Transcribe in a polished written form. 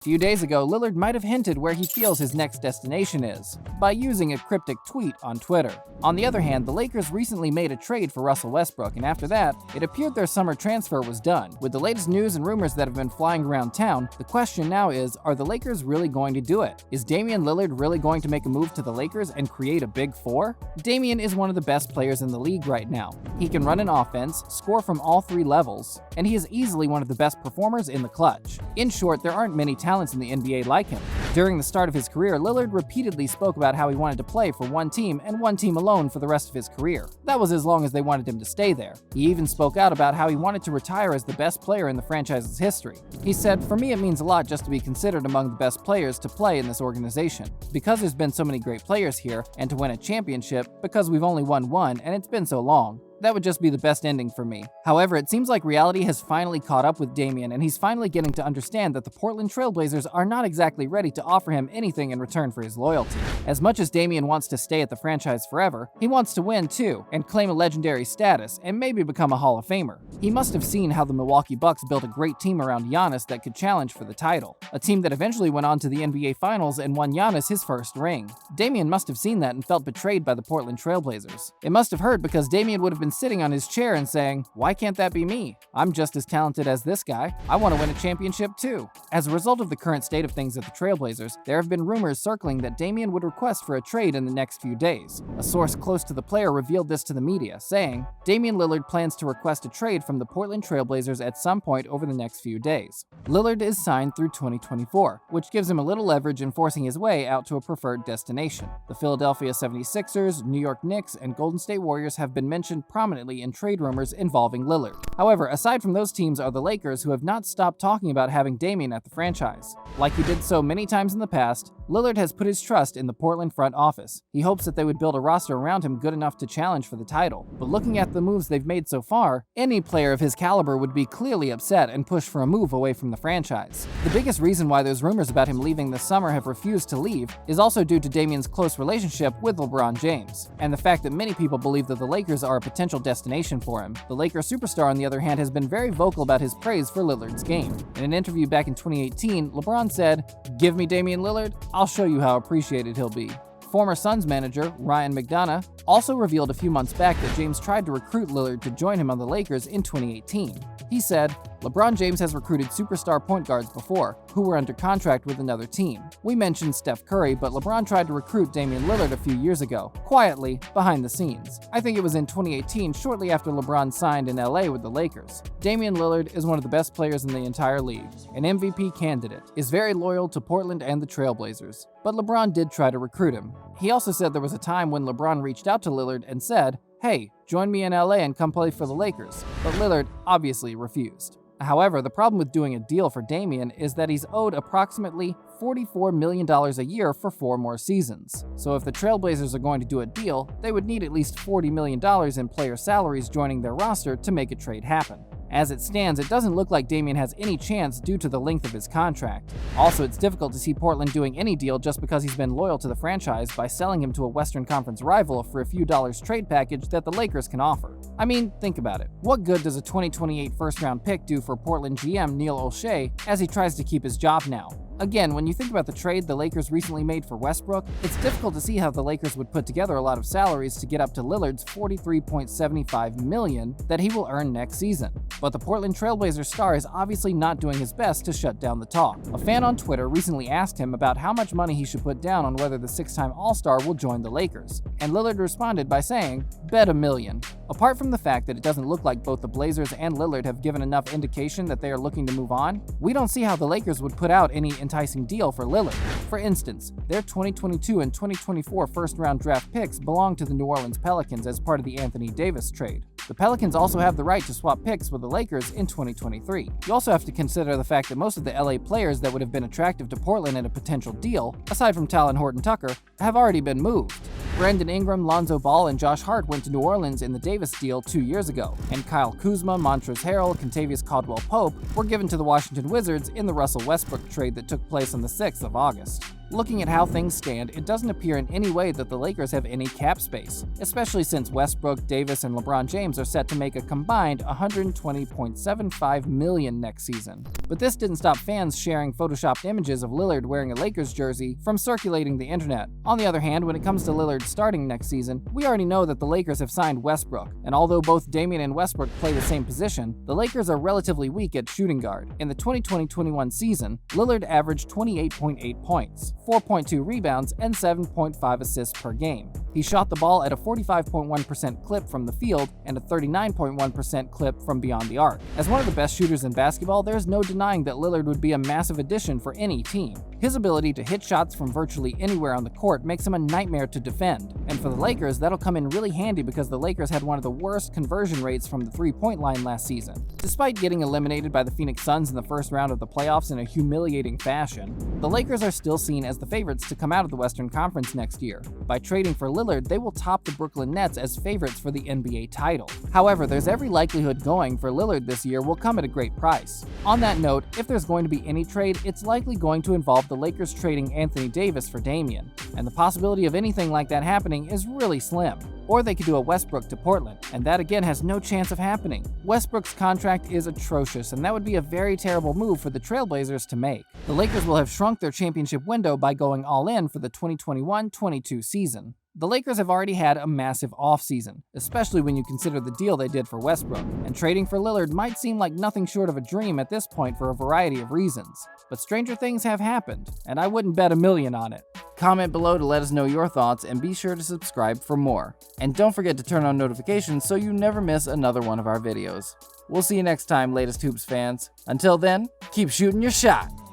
A few days ago, Lillard might have hinted where he feels his next destination is, by using a cryptic tweet on Twitter. On the other hand, the Lakers recently made a trade for Russell Westbrook, and after that, it appeared their summer transfer was done. With the latest news and rumors that have been flying around town, the question now is, are the Lakers really going to do it? Is Damian Lillard really going to make a move to the Lakers and create a Big Four? Damian is one of the best players in the league right now. He can run an offense, score from all three levels, and he is easily one of the best performers in the clutch. In short, there aren't many talents in the NBA like him. During the start of his career, Lillard repeatedly spoke about how he wanted to play for one team and one team alone for the rest of his career. That was as long as they wanted him to stay there. He even spoke out about how he wanted to retire as the best player in the franchise's history. He said, "For me, it means a lot just to be considered among the best players to play in this organization. Because there's been so many great players here, and to win a championship, because we've only won one and it's been so long. That would just be the best ending for me." However, it seems like reality has finally caught up with Damian, and he's finally getting to understand that the Portland Trail Blazers are not exactly ready to offer him anything in return for his loyalty. As much as Damian wants to stay at the franchise forever, he wants to win too, and claim a legendary status, and maybe become a Hall of Famer. He must have seen how the Milwaukee Bucks built a great team around Giannis that could challenge for the title, a team that eventually went on to the NBA Finals and won Giannis his first ring. Damian must have seen that and felt betrayed by the Portland Trail Blazers. It must have hurt because Damian would have been sitting on his chair and saying, "Why can't that be me? I'm just as talented as this guy. I want to win a championship too." As a result of the current state of things at the Trailblazers, there have been rumors circling that Damian would request for a trade in the next few days. A source close to the player revealed this to the media, saying, "Damian Lillard plans to request a trade from the Portland Trailblazers at some point over the next few days." Lillard is signed through 2024, which gives him a little leverage in forcing his way out to a preferred destination. The Philadelphia 76ers, New York Knicks, and Golden State Warriors have been mentioned prominently in trade rumors involving Lillard. However, aside from those teams are the Lakers, who have not stopped talking about having Damian at the franchise. Like he did so many times in the past, Lillard has put his trust in the Portland front office. He hopes that they would build a roster around him good enough to challenge for the title. But looking at the moves they've made so far, any player of his caliber would be clearly upset and push for a move away from the franchise. The biggest reason why those rumors about him leaving this summer have refused to leave is also due to Damian's close relationship with LeBron James, and the fact that many people believe that the Lakers are a potential destination for him. The Lakers superstar, on the other hand, has been very vocal about his praise for Lillard's game. In an interview back in 2018, LeBron said, "Give me Damian Lillard, I'll show you how appreciated he'll be." Former Suns manager Ryan McDonough also revealed a few months back that James tried to recruit Lillard to join him on the Lakers in 2018. He said, "LeBron James has recruited superstar point guards before, who were under contract with another team. We mentioned Steph Curry, but LeBron tried to recruit Damian Lillard a few years ago, quietly, behind the scenes. I think it was in 2018, shortly after LeBron signed in LA with the Lakers. Damian Lillard is one of the best players in the entire league, an MVP candidate, is very loyal to Portland and the Trailblazers. But LeBron did try to recruit him." He also said there was a time when LeBron reached out to Lillard and said, "Hey, join me in LA and come play for the Lakers," but Lillard obviously refused. However, the problem with doing a deal for Damian is that he's owed approximately $44 million a year for 4 more seasons. So if the Trailblazers are going to do a deal, they would need at least $40 million in player salaries joining their roster to make a trade happen. As it stands, it doesn't look like Damian has any chance due to the length of his contract. Also, it's difficult to see Portland doing any deal just because he's been loyal to the franchise by selling him to a Western Conference rival for a few dollars trade package that the Lakers can offer. I mean, think about it. What good does a 2028 first-round pick do for Portland GM Neil O'Shea as he tries to keep his job now? Again, when you think about the trade the Lakers recently made for Westbrook, it's difficult to see how the Lakers would put together a lot of salaries to get up to Lillard's $43.75 million that he will earn next season. But the Portland Trailblazers star is obviously not doing his best to shut down the talk. A fan on Twitter recently asked him about how much money he should put down on whether the 6-time All-Star will join the Lakers, and Lillard responded by saying, "Bet $1 million. Apart from the fact that it doesn't look like both the Blazers and Lillard have given enough indication that they are looking to move on, we don't see how the Lakers would put out any enticing deal for Lillard. For instance, their 2022 and 2024 first-round draft picks belong to the New Orleans Pelicans as part of the Anthony Davis trade. The Pelicans also have the right to swap picks with the Lakers in 2023. You also have to consider the fact that most of the LA players that would have been attractive to Portland in a potential deal, aside from Talon Horton-Tucker, have already been moved. Brandon Ingram, Lonzo Ball, and Josh Hart went to New Orleans in the Davis deal 2 years ago, and Kyle Kuzma, Montrezl Harrell, Kentavious Caldwell-Pope were given to the Washington Wizards in the Russell Westbrook trade that took place on the 6th of August. Looking at how things stand, it doesn't appear in any way that the Lakers have any cap space, especially since Westbrook, Davis, and LeBron James are set to make a combined $120.75 million next season. But this didn't stop fans sharing photoshopped images of Lillard wearing a Lakers jersey from circulating the internet. On the other hand, when it comes to Lillard starting next season, we already know that the Lakers have signed Westbrook, and although both Damian and Westbrook play the same position, the Lakers are relatively weak at shooting guard. In the 2020-21 season, Lillard averaged 28.8 points, 4.2 rebounds, and 7.5 assists per game. He shot the ball at a 45.1% clip from the field and a 39.1% clip from beyond the arc. As one of the best shooters in basketball, there's no denying that Lillard would be a massive addition for any team. His ability to hit shots from virtually anywhere on the court makes him a nightmare to defend. And for the Lakers, that'll come in really handy because the Lakers had one of the worst conversion rates from the three-point line last season. Despite getting eliminated by the Phoenix Suns in the first round of the playoffs in a humiliating fashion, the Lakers are still seen as the favorites to come out of the Western Conference next year. By trading for Lillard, they will top the Brooklyn Nets as favorites for the NBA title. However, there's every likelihood going for Lillard this year will come at a great price. On that note, if there's going to be any trade, it's likely going to involve the Lakers trading Anthony Davis for Damian, and the possibility of anything like that happening is really slim. Or they could do a Westbrook to Portland, and that again has no chance of happening. Westbrook's contract is atrocious, and that would be a very terrible move for the Trailblazers to make. The Lakers will have shrunk their championship window by going all in for the 2021-22 season. The Lakers have already had a massive offseason, especially when you consider the deal they did for Westbrook, and trading for Lillard might seem like nothing short of a dream at this point for a variety of reasons. But stranger things have happened, and I wouldn't bet $1 million on it. Comment below to let us know your thoughts, and be sure to subscribe for more. And don't forget to turn on notifications so you never miss another one of our videos. We'll see you next time, latest Hoops fans. Until then, keep shooting your shot!